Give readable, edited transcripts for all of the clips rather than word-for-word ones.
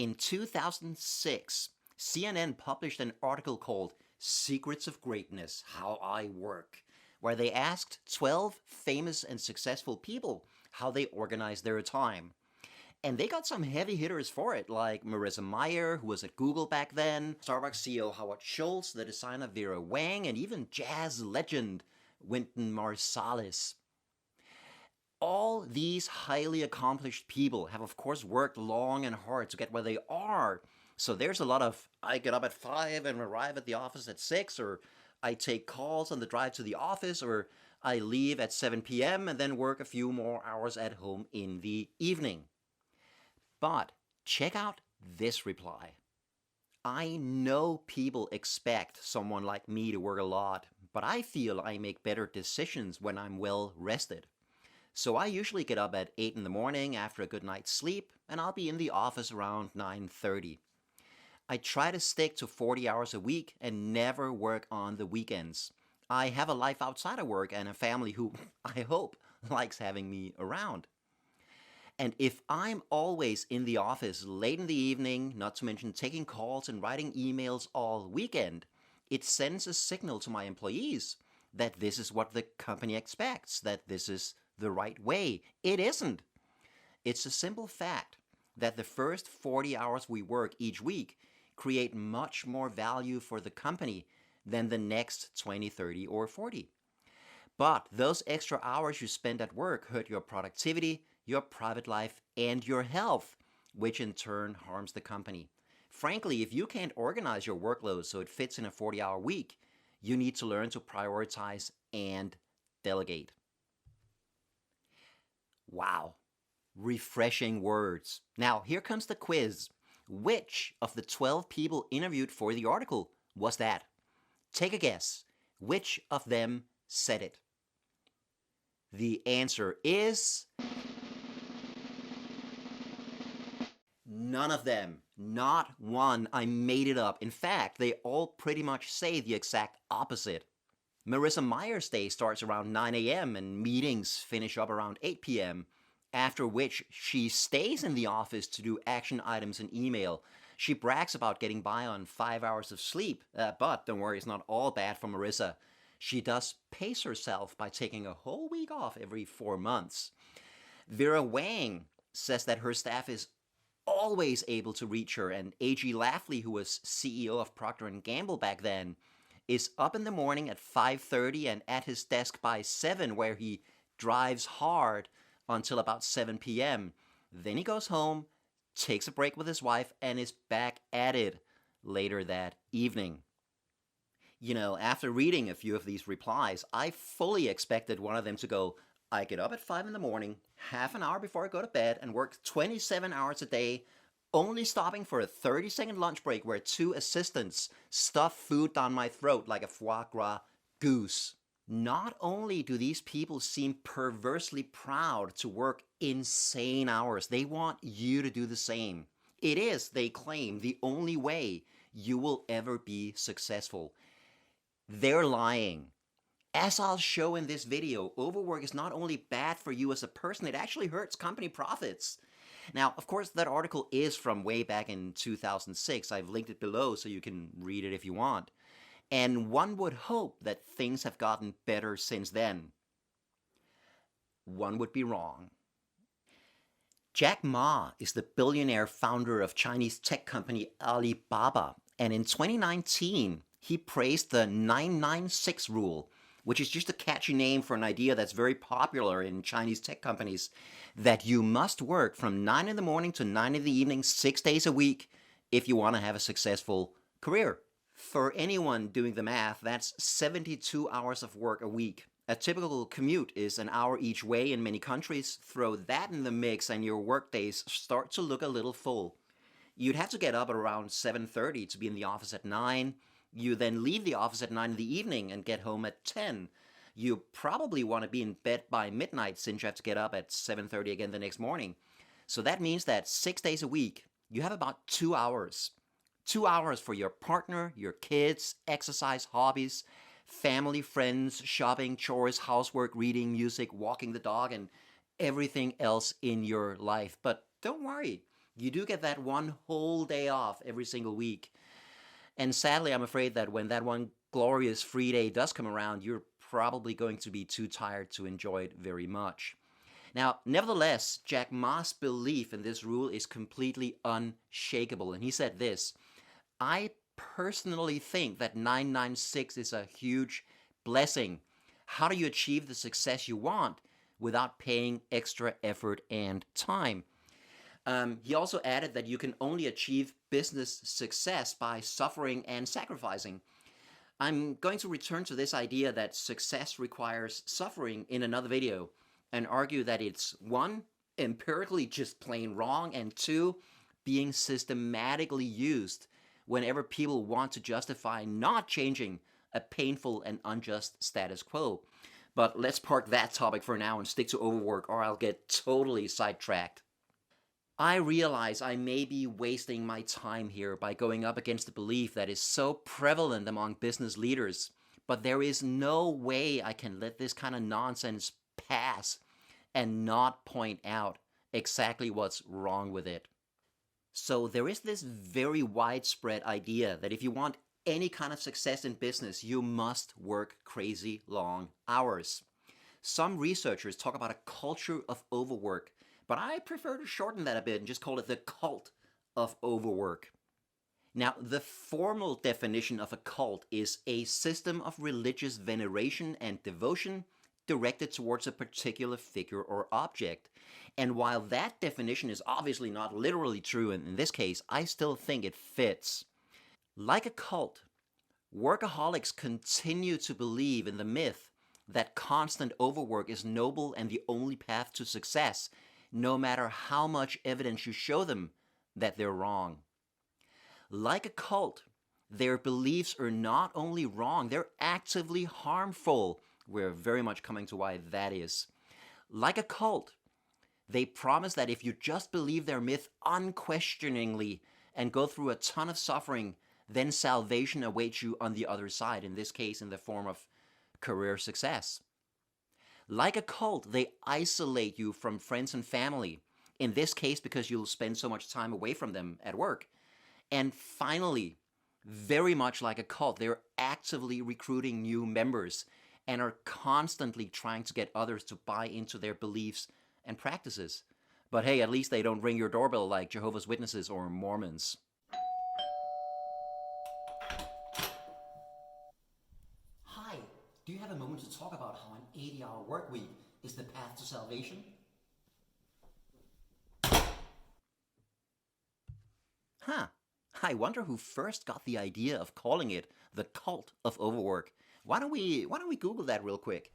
In 2006, CNN published an article called Secrets of Greatness, How I Work, where they asked 12 famous and successful people how they organize their time. And they got some heavy hitters for it, like Marissa Mayer, who was at Google back then, Starbucks CEO Howard Schultz, the designer Vera Wang, and even jazz legend Wynton Marsalis. All these highly accomplished people have, of course, worked long and hard to get where they are. So there's a lot of, I get up at 5 and arrive at the office at 6, or I take calls on the drive to the office, or I leave at 7 p.m. and then work a few more hours at home in the evening. But check out this reply. I know people expect someone like me to work a lot, but I feel I make better decisions when I'm well rested. So I usually get up at 8 in the morning after a good night's sleep, and I'll be in the office around 9:30. I try to stick to 40 hours a week and never work on the weekends. I have a life outside of work and a family who, I hope, likes having me around. And if I'm always in the office late in the evening, not to mention taking calls and writing emails all weekend, it sends a signal to my employees that this is what the company expects, that this is the right way. It isn't. It's a simple fact that the first 40 hours we work each week create much more value for the company than the next 20, 30, or 40. But those extra hours you spend at work hurt your productivity, your private life, and your health, which in turn harms the company. Frankly, if you can't organize your workload so it fits in a 40-hour week, you need to learn to prioritize and delegate. Wow, refreshing words. Now, here comes the quiz. Which of the 12 people interviewed for the article was that? Take a guess. Which of them said it? The answer is none of them. Not one. I made it up. In fact, they all pretty much say the exact opposite. Marissa Mayer's day starts around 9 a.m. and meetings finish up around 8 p.m., after which she stays in the office to do action items and email. She brags about getting by on 5 hours of sleep, but don't worry, it's not all bad for Marissa. She does pace herself by taking a whole week off every 4 months. Vera Wang says that her staff is always able to reach her, and A.G. Lafley, who was CEO of Procter & Gamble back then, is up in the morning at 5:30 and at his desk by 7, where he drives hard until about 7 p.m. Then he goes home, takes a break with his wife, and is back at it later that evening. You know, after reading a few of these replies, I fully expected one of them to go, I get up at 5 in the morning, half an hour before I go to bed, and work 27 hours a day, only stopping for a 30-second lunch break where 2 assistants stuff food down my throat like a foie gras goose. Not only do these people seem perversely proud to work insane hours, they want you to do the same. It is, they claim, the only way you will ever be successful. They're lying. As I'll show in this video, overwork is not only bad for you as a person, it actually hurts company profits. Now, of course, that article is from way back in 2006. I've linked it below so you can read it if you want. And one would hope that things have gotten better since then. One would be wrong. Jack Ma is the billionaire founder of Chinese tech company Alibaba, and in 2019, he praised the 996 rule, which is just a catchy name for an idea that's very popular in Chinese tech companies, that you must work from 9 in the morning to 9 in the evening, 6 days a week, if you want to have a successful career. For anyone doing the math, that's 72 hours of work a week. A typical commute is an hour each way in many countries. Throw that in the mix and your work days start to look a little full. You'd have to get up at around 7:30 to be in the office at 9. You then leave the office at 9 in the evening and get home at 10. You probably want to be in bed by midnight since you have to get up at 7:30 again the next morning. So that means that 6 days a week, you have about 2 hours. 2 hours for your partner, your kids, exercise, hobbies, family, friends, shopping, chores, housework, reading, music, walking the dog, and everything else in your life. But don't worry, You do get that one whole day off every single week. And sadly, I'm afraid that when that one glorious free day does come around, you're probably going to be too tired to enjoy it very much. Now, nevertheless, Jack Ma's belief in this rule is completely unshakable. And he said this: I personally think that 996 is a huge blessing. How do you achieve the success you want without paying extra effort and time? He also added that you can only achieve business success by suffering and sacrificing. I'm going to return to this idea that success requires suffering in another video and argue that it's one, empirically just plain wrong, and two, being systematically used whenever people want to justify not changing a painful and unjust status quo. But let's park that topic for now and stick to overwork, or I'll get totally sidetracked. I realize I may be wasting my time here by going up against the belief that is so prevalent among business leaders, but there is no way I can let this kind of nonsense pass and not point out exactly what's wrong with it. So there is this very widespread idea that if you want any kind of success in business, you must work crazy long hours. Some researchers talk about a culture of overwork, but I prefer to shorten that a bit and just call it the cult of overwork. Now, the formal definition of a cult is a system of religious veneration and devotion directed towards a particular figure or object. And while that definition is obviously not literally true in this case, I still think it fits. Like a cult, workaholics continue to believe in the myth that constant overwork is noble and the only path to success, no matter how much evidence you show them that they're wrong. Like a cult, their beliefs are not only wrong, they're actively harmful. We're very much coming to why that is. Like a cult, they promise that if you just believe their myth unquestioningly and go through a ton of suffering, then salvation awaits you on the other side, in this case in the form of career success. Like a cult, they isolate you from friends and family, in this case because you'll spend so much time away from them at work. And finally, very much like a cult, they're actively recruiting new members and are constantly trying to get others to buy into their beliefs and practices. But hey, at least they don't ring your doorbell like Jehovah's Witnesses or Mormons. Hi, do you have a moment to talk about how an 80-hour work week is the path to salvation? Huh. I wonder who first got the idea of calling it the cult of overwork. Why don't we Google that real quick?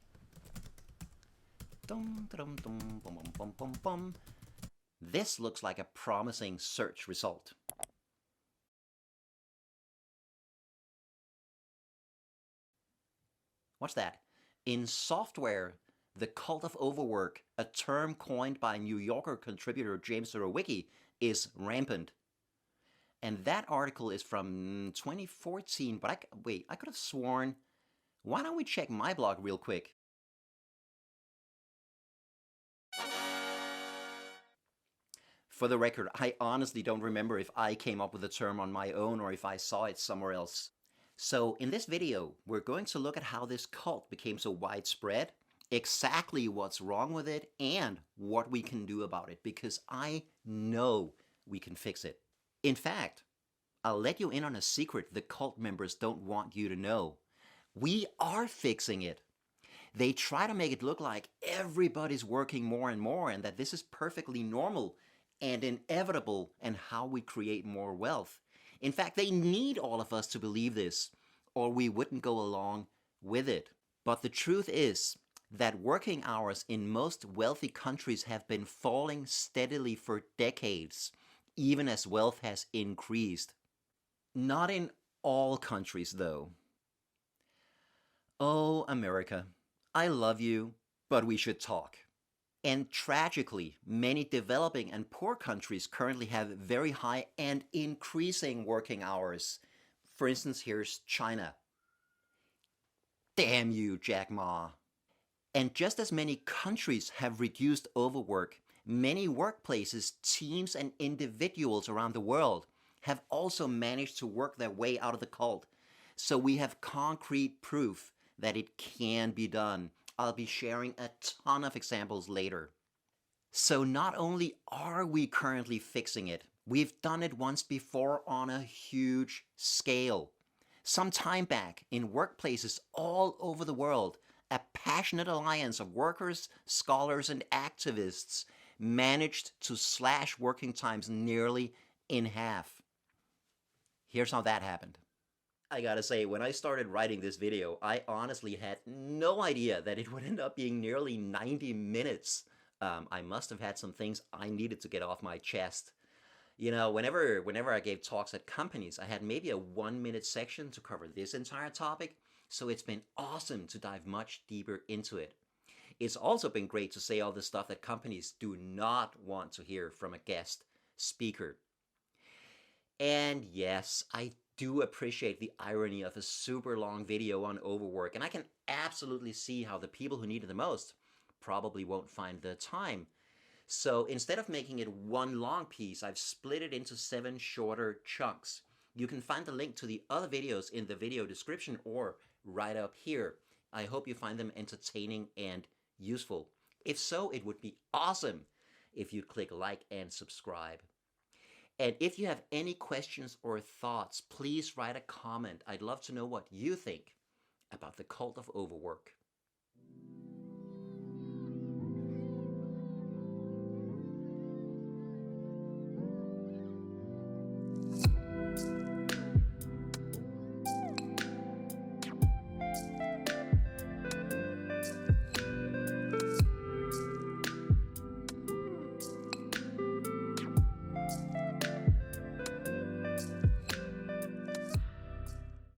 This looks like a promising search result. What's that? In software, the cult of overwork, a term coined by New Yorker contributor James Surowiecki, is rampant. And that article is from 2014, but I could have sworn. Why don't we check my blog real quick? For the record, I honestly don't remember if I came up with the term on my own or if I saw it somewhere else. So in this video, we're going to look at how this cult became so widespread, exactly what's wrong with it, and what we can do about it, because I know we can fix it. In fact, I'll let you in on a secret the cult members don't want you to know. We are fixing it. They try to make it look like everybody's working more and more and that this is perfectly normal and inevitable and how we create more wealth. In fact, they need all of us to believe this, or we wouldn't go along with it. But the truth is that working hours in most wealthy countries have been falling steadily for decades, even as wealth has increased. Not in all countries, though. Oh, America, I love you, but we should talk. And tragically, many developing and poor countries currently have very high and increasing working hours. For instance, here's China. Damn you, Jack Ma. And just as many countries have reduced overwork, Many workplaces, teams, and individuals around the world have also managed to work their way out of the cult. So we have concrete proof that it can be done. I'll be sharing a ton of examples later. So not only are we currently fixing it, we've done it once before on a huge scale. Some time back, in workplaces all over the world, a passionate alliance of workers, scholars, and activists managed to slash working times nearly in half. Here's how that happened. I gotta say, when I started writing this video, I honestly had no idea that it would end up being nearly 90 minutes. I must have had some things I needed to get off my chest. You know, whenever I gave talks at companies, I had maybe a 1 minute section to cover this entire topic, so it's been awesome to dive much deeper into it. It's also been great to say all the stuff that companies do not want to hear from a guest speaker. And yes, I do appreciate the irony of a super long video on overwork, and I can absolutely see how the people who need it the most probably won't find the time. So instead of making it one long piece, I've split it into 7 shorter chunks. You can find the link to the other videos in the video description or right up here. I hope you find them entertaining and useful. If so, it would be awesome if you click like and subscribe. And if you have any questions or thoughts, please write a comment. I'd love to know what you think about the cult of overwork.